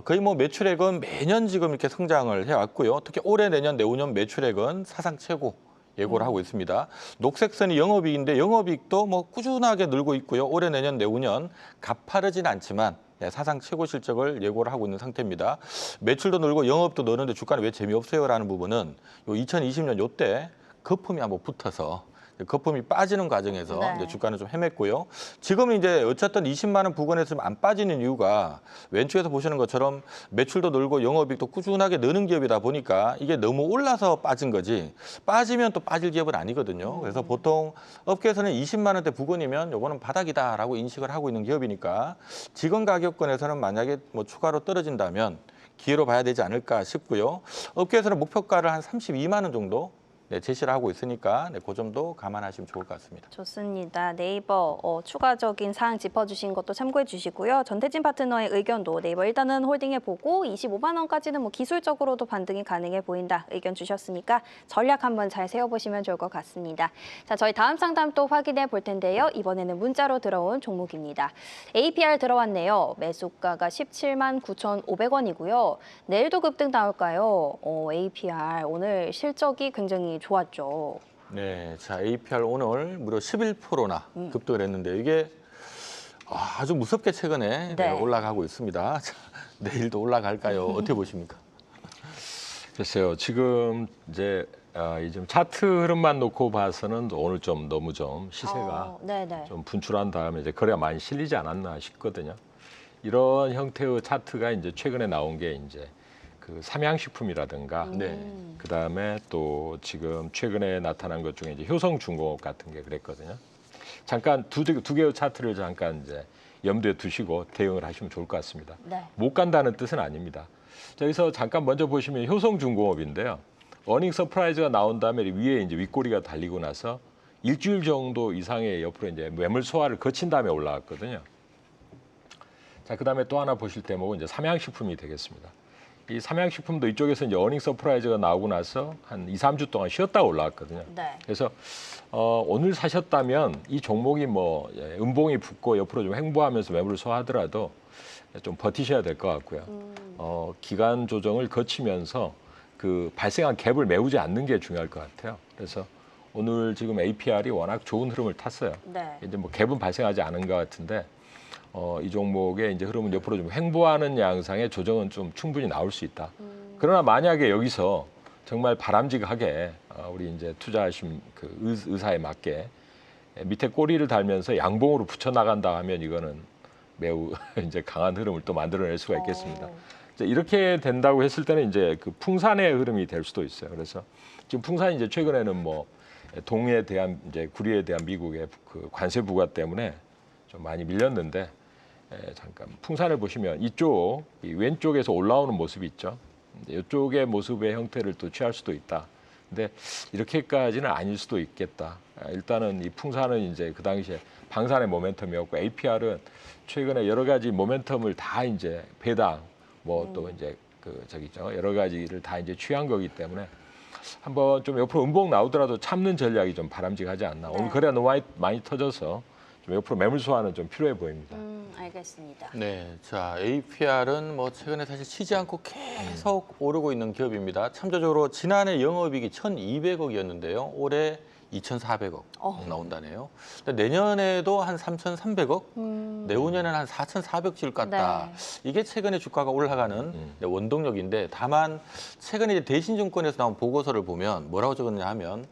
거의 뭐 매출액은 매년 지금 이렇게 성장을 해왔고요. 특히 올해, 내년, 내후년 매출액은 사상 최고. 예고를 하고 있습니다. 녹색선이 영업이익인데 영업이익도 뭐 꾸준하게 늘고 있고요. 올해, 내년, 내후년 가파르진 않지만 사상 최고 실적을 예고를 하고 있는 상태입니다. 매출도 늘고 영업도 늘는데 주가는 왜 재미없어요라는 부분은 요 2020년 요때 거품이 한번 붙어서 거품이 빠지는 과정에서 네. 이제 주가는 좀 헤맸고요. 지금은 이제 어쨌든 20만 원 부근에서 안 빠지는 이유가 왼쪽에서 보시는 것처럼 매출도 늘고 영업이익도 꾸준하게 느는 기업이다 보니까 이게 너무 올라서 빠진 거지 빠지면 또 빠질 기업은 아니거든요. 그래서 보통 업계에서는 20만 원대 부근이면 요거는 바닥이다라고 인식을 하고 있는 기업이니까 지금 가격권에서는 만약에 뭐 추가로 떨어진다면 기회로 봐야 되지 않을까 싶고요. 업계에서는 목표가를 한 32만 원 정도 제시를 하고 있으니까 그 점도 감안하시면 좋을 것 같습니다. 좋습니다. 네이버 추가적인 사항 짚어주신 것도 참고해 주시고요. 전태진 파트너의 의견도 네이버 일단은 홀딩해 보고 25만 원까지는 뭐 기술적으로도 반등이 가능해 보인다 의견 주셨으니까 전략 한번 잘 세워보시면 좋을 것 같습니다. 자, 저희 다음 상담 또 확인해 볼 텐데요. 이번에는 문자로 들어온 종목입니다. APR 들어왔네요. 매수가가 17만 9,500원이고요. 내일도 급등 나올까요? APR 오늘 실적이 굉장히 좋았죠. 네, 자 APR 오늘 무려 11%나 급등을 했는데 이게 아주 무섭게 최근에 네. 올라가고 있습니다. 자, 내일도 올라갈까요? 어떻게 보십니까? 글쎄요. 지금 이제 좀 차트 흐름만 놓고 봐서는 오늘 좀 너무 좀 시세가 네네. 좀 분출한 다음에 이제 거래가 많이 실리지 않았나 싶거든요. 이런 형태의 차트가 이제 최근에 나온 게 이제 그 삼양식품이라든가, 그다음에 또 지금 최근에 나타난 것 중에 이제 효성중공업 같은 게 그랬거든요. 잠깐 두 개의 차트를 잠깐 이제 염두에 두시고 대응을 하시면 좋을 것 같습니다. 네. 못 간다는 뜻은 아닙니다. 자, 여기서 잠깐 먼저 보시면 효성중공업인데요. 어닝 서프라이즈가 나온 다음에 위에 이제 윗꼬리가 달리고 나서 일주일 정도 이상의 옆으로 이제 매물 소화를 거친 다음에 올라왔거든요. 자, 그다음에 또 하나 보실 대목은 이제 삼양식품이 되겠습니다. 이 삼양식품도 이쪽에서 이제 어닝 서프라이즈가 나오고 나서 한 2, 3주 동안 쉬었다 올라왔거든요. 네. 그래서 오늘 사셨다면 이 종목이 뭐 음봉이 붙고 옆으로 좀 횡보하면서 매물을 소화하더라도 좀 버티셔야 될 것 같고요. 기간 조정을 거치면서 그 발생한 갭을 메우지 않는 게 중요할 것 같아요. 그래서 오늘 지금 APR이 워낙 좋은 흐름을 탔어요. 네. 이제 뭐 갭은 발생하지 않은 것 같은데 이 종목의 이제 흐름은 옆으로 좀 횡보하는 양상의 조정은 좀 충분히 나올 수 있다. 그러나 만약에 여기서 정말 바람직하게 우리 이제 투자하신 그 의사에 맞게 밑에 꼬리를 달면서 양봉으로 붙여 나간다 하면 이거는 매우 이제 강한 흐름을 또 만들어낼 수가 있겠습니다. 이제 이렇게 된다고 했을 때는 이제 그 풍산의 흐름이 될 수도 있어요. 그래서 지금 풍산이 이제 최근에는 뭐 동에 대한 이제 구리에 대한 미국의 그 관세 부과 때문에 좀 많이 밀렸는데 잠깐 풍산을 보시면 이쪽 이 왼쪽에서 올라오는 모습이 있죠. 이쪽의 모습의 형태를 또 취할 수도 있다. 근데 이렇게까지는 아닐 수도 있겠다. 일단은 이 풍산은 이제 그 당시에 방산의 모멘텀이었고 APR은 최근에 여러 가지 모멘텀을 다 이제 배당 뭐 또 이제 그 저기 있죠. 여러 가지를 다 이제 취한 거기 때문에 한번 좀 옆으로 음봉 나오더라도 참는 전략이 좀 바람직하지 않나. 오늘 거래가 너무 많이 터져서 좀 옆으로 매물 소화는 좀 필요해 보입니다. 알겠습니다. 네, 자 APR은 뭐 최근에 사실 쉬지 않고 계속 오르고 있는 기업입니다. 참조적으로 지난해 영업이익이 1,200억이었는데요. 올해 2,400억 나온다네요. 근데 내년에도 한 3,300억, 내후년에는 한 4,400억 칠 것 같다. 이게 최근에 주가가 올라가는 원동력인데 다만 최근에 이제 대신증권에서 나온 보고서를 보면 뭐라고 적었냐 하면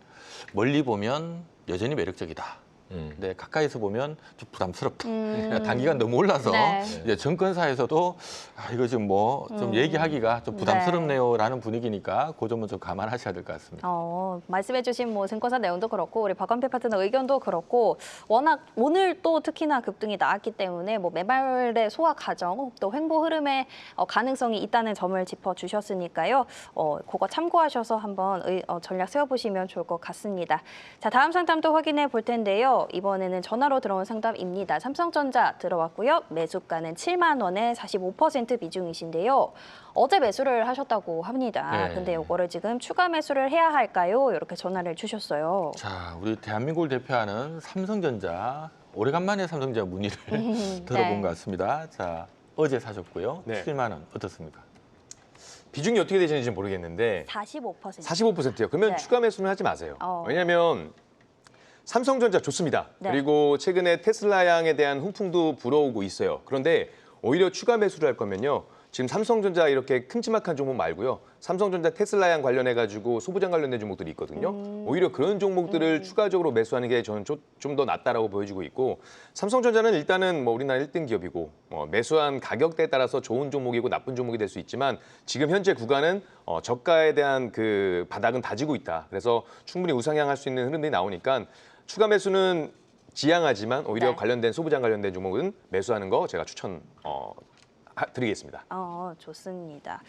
멀리 보면 여전히 매력적이다. 네, 가까이서 보면 좀 부담스럽다. 단기간 너무 올라서 네. 이제 증권사에서도 이거 지금 뭐 좀 얘기하기가 좀 부담스럽네요라는 분위기니까 그 점은 좀 감안하셔야 될 것 같습니다. 말씀해주신 뭐 증권사 내용도 그렇고 우리 박완필 파트너 의견도 그렇고 워낙 오늘 또 특히나 급등이 나왔기 때문에 뭐 매발의 소화 과정 또 횡보 흐름의 가능성이 있다는 점을 짚어주셨으니까요. 그거 참고하셔서 한번 전략 세워보시면 좋을 것 같습니다. 자, 다음 상담도 확인해 볼 텐데요. 이번에는 전화로 들어온 상담입니다. 삼성전자 들어왔고요. 매수가는 7만 원에 45% 비중이신데요. 어제 매수를 하셨다고 합니다. 네. 근데 이거를 지금 추가 매수를 해야 할까요? 이렇게 전화를 주셨어요. 자, 우리 대한민국을 대표하는 삼성전자 오래간만에 삼성전자 문의를 들어본 것 같습니다. 자, 어제 사셨고요. 네. 7만 원 어떻습니까? 비중이 어떻게 되시는지 모르겠는데 45%. 45%요. 그러면 네. 추가 매수는 하지 마세요. 왜냐하면 삼성전자 좋습니다. 네. 그리고 최근에 테슬라 양에 대한 훈풍도 불어오고 있어요. 그런데 오히려 추가 매수를 할 거면요. 지금 삼성전자 이렇게 큼지막한 종목 말고요. 삼성전자 테슬라 양 관련해가지고 소부장 관련된 종목들이 있거든요. 오히려 그런 종목들을 추가적으로 매수하는 게 저는 좀 더 낫다라고 보여지고 있고 삼성전자는 일단은 뭐 우리나라 1등 기업이고 매수한 가격대에 따라서 좋은 종목이고 나쁜 종목이 될 수 있지만 지금 현재 구간은 저가에 대한 그 바닥은 다지고 있다. 그래서 충분히 우상향할 수 있는 흐름들이 나오니까 추가 매수는 지양하지만 오히려 네. 관련된 소부장 관련된 종목은 매수하는 거 제가 추천 드리겠습니다. 좋습니다.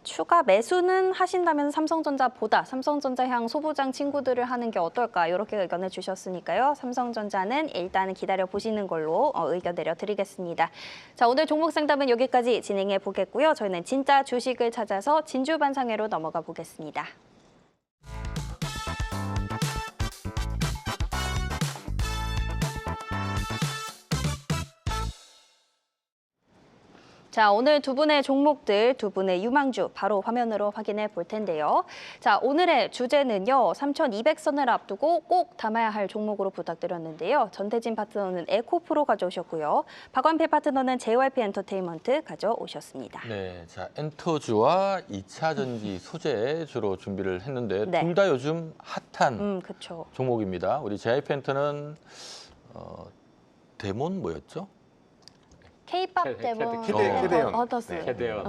추가 매수는 하신다면 삼성전자보다 삼성전자향 소부장 친구들을 하는 게 어떨까 이렇게 의견을 주셨으니까요. 삼성전자는 일단은 기다려 보시는 걸로 의견 내려드리겠습니다. 자, 오늘 종목 상담은 여기까지 진행해 보겠고요. 저희는 진짜 주식을 찾아서 진주반상회로 넘어가 보겠습니다. 자, 오늘 두 분의 종목들, 두 분의 유망주 바로 화면으로 확인해 볼 텐데요. 자, 오늘의 주제는요. 3,200선을 앞두고 꼭 담아야 할 종목으로 부탁드렸는데요. 전태진 파트너는 에코프로 가져오셨고요. 박완필 파트너는 JYP 엔터테인먼트 가져오셨습니다. 네, 자 엔터주와 2차 전지 소재 주로 준비를 했는데 네. 둘 다 요즘 핫한 그렇죠. 종목입니다. 우리 JYP 엔터는 데몬 뭐였죠? K-팝 때문에 캐대현. 어떻어요? 캐대현.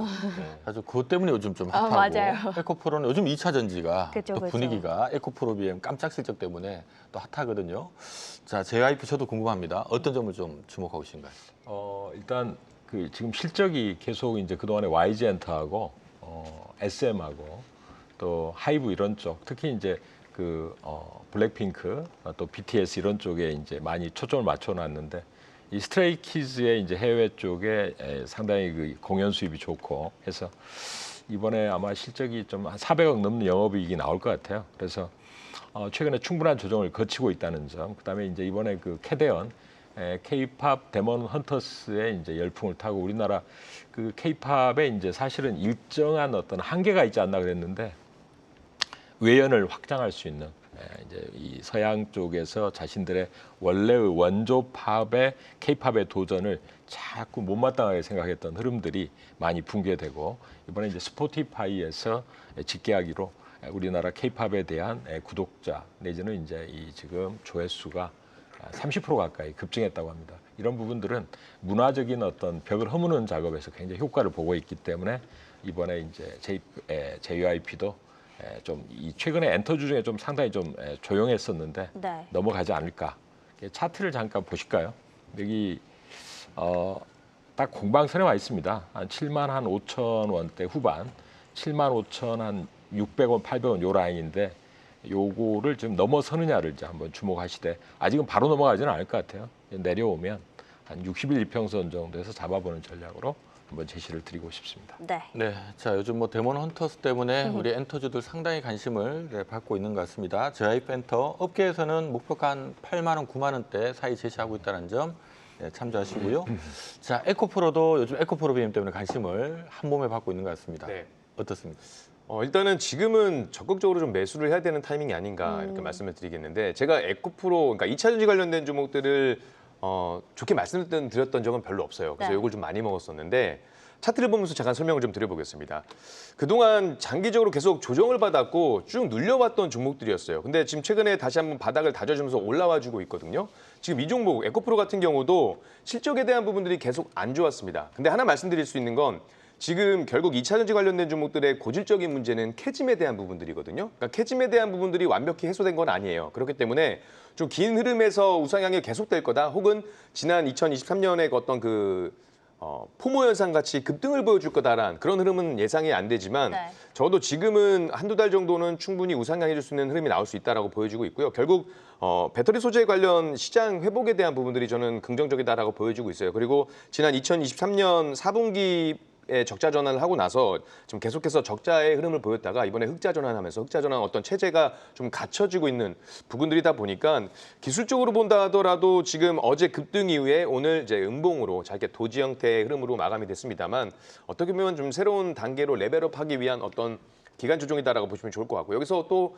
아주 그것 때문에 요즘 좀 아, 핫하고 맞아요. 에코프로는 요즘 2차 전지가 그쵸, 또 그쵸. 분위기가 에코프로 BM 깜짝 실적 때문에 또 핫하거든요. 자, JYP 저도 궁금합니다. 어떤 점을 좀 주목하고 계신가요? 일단 그 지금 실적이 계속 이제 그동안에 YG엔터하고 SM하고 또 하이브 이런 쪽, 특히 이제 그 블랙핑크 또 BTS 이런 쪽에 이제 많이 초점을 맞춰놨는데 이 스트레이키즈의 이제 해외 쪽에 상당히 그 공연 수입이 좋고 해서 이번에 아마 실적이 좀 한 400억 넘는 영업이익이 나올 것 같아요. 그래서 최근에 충분한 조정을 거치고 있다는 점, 그다음에 이제 이번에 그 캐대언 K-팝 데몬 헌터스의 이제 열풍을 타고 우리나라 그 K-팝에 이제 사실은 일정한 어떤 한계가 있지 않나 그랬는데 외연을 확장할 수 있는 이제 이 서양 쪽에서 자신들의 원래의 원조 팝의 K-팝의 도전을 자꾸 못마땅하게 생각했던 흐름들이 많이 붕괴되고 이번에 이제 스포티파이에서 집계하기로 우리나라 K-팝에 대한 구독자 내지는 이제 이 지금 조회수가 30% 가까이 급증했다고 합니다. 이런 부분들은 문화적인 어떤 벽을 허무는 작업에서 굉장히 효과를 보고 있기 때문에 이번에 이제 JYP도 좀 이 최근에 엔터주 중에 좀 상당히 좀 조용했었는데 네. 넘어가지 않을까. 차트를 잠깐 보실까요? 여기 딱 공방선에 와 있습니다. 한 7만 한 5천 원대 후반, 7만 5천 한 600원, 800원 요 라인인데 요거를 좀 넘어서느냐를 이제 한번 주목하시되 아직은 바로 넘어가지는 않을 것 같아요. 내려오면 한 60일 이평선 정도에서 잡아보는 전략으로 한번 제시를 드리고 싶습니다. 네. 네, 자 요즘 뭐 데몬 헌터스 때문에 우리 엔터주들 상당히 관심을 받고 있는 것 같습니다. JYP 엔터 업계에서는 목표가 한 8만 원, 9만 원대 사이 제시하고 있다는 점 참조하시고요. 자 에코프로도 요즘 에코프로 BM 때문에 관심을 한 몸에 받고 있는 것 같습니다. 네. 어떻습니까? 일단은 지금은 적극적으로 좀 매수를 해야 되는 타이밍이 아닌가 이렇게 말씀을 드리겠는데 제가 에코프로, 그러니까 2차 전지 관련된 종목들을 좋게 말씀드렸던 적은 별로 없어요. 그래서 네. 이걸 좀 많이 먹었었는데 차트를 보면서 잠깐 설명을 좀 드려보겠습니다. 그동안 장기적으로 계속 조정을 받았고 쭉 눌려왔던 종목들이었어요. 근데 지금 최근에 다시 한번 바닥을 다져주면서 올라와주고 있거든요. 지금 이 종목 에코프로 같은 경우도 실적에 대한 부분들이 계속 안 좋았습니다. 근데 하나 말씀드릴 수 있는 건 지금 결국 2차 전지 관련된 종목들의 고질적인 문제는 캐즘에 대한 부분들이거든요. 그러니까 캐즘에 대한 부분들이 완벽히 해소된 건 아니에요. 그렇기 때문에 좀 긴 흐름에서 우상향이 계속될 거다. 혹은 지난 2023년에 어떤 그 포모 현상 같이 급등을 보여줄 거다라는 그런 흐름은 예상이 안 되지만 네. 저도 지금은 한두 달 정도는 충분히 우상향해 줄 수 있는 흐름이 나올 수 있다라고 보여지고 있고요. 결국 배터리 소재 관련 시장 회복에 대한 부분들이 저는 긍정적이다라고 보여지고 있어요. 그리고 지난 2023년 4분기 적자 전환을 하고 나서 좀 계속해서 적자의 흐름을 보였다가 이번에 흑자 전환하면서 흑자 전환 어떤 체제가 좀 갖춰지고 있는 부분들이다 보니까 기술적으로 본다 하더라도 지금 어제 급등 이후에 오늘 이제 음봉으로 짧게 도지 형태의 흐름으로 마감이 됐습니다만 어떻게 보면 좀 새로운 단계로 레벨업하기 위한 어떤 기간 조정이다라고 보시면 좋을 것 같고 여기서 또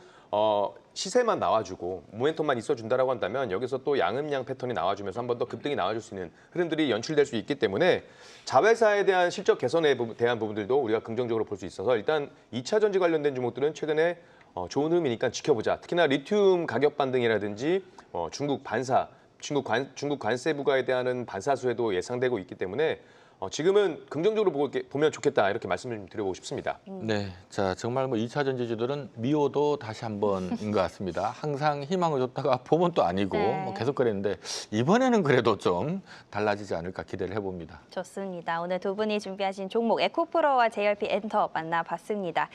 시세만 나와주고 모멘텀만 있어준다라고 한다면 여기서 또 양음양 패턴이 나와주면서 한 번 더 급등이 나와줄 수 있는 흐름들이 연출될 수 있기 때문에 자회사에 대한 실적 개선에 대한 부분들도 우리가 긍정적으로 볼 수 있어서 일단 2차 전지 관련된 종목들은 최근에 좋은 흐름이니까 지켜보자. 특히나 리튬 가격 반등이라든지 중국 관세 부과에 대한 반사수혜도 예상되고 있기 때문에 지금은 긍정적으로 보면 좋겠다 이렇게 말씀을 좀 드려보고 싶습니다. 네, 자 정말 뭐 2차 전지주들은 미워도 다시 한번인 것 같습니다. 항상 희망을 줬다가 봄은 또 아니고 네. 뭐 계속 그랬는데 이번에는 그래도 좀 달라지지 않을까 기대를 해봅니다. 좋습니다. 오늘 두 분이 준비하신 종목 에코프로와 JRP 엔터 만나봤습니다.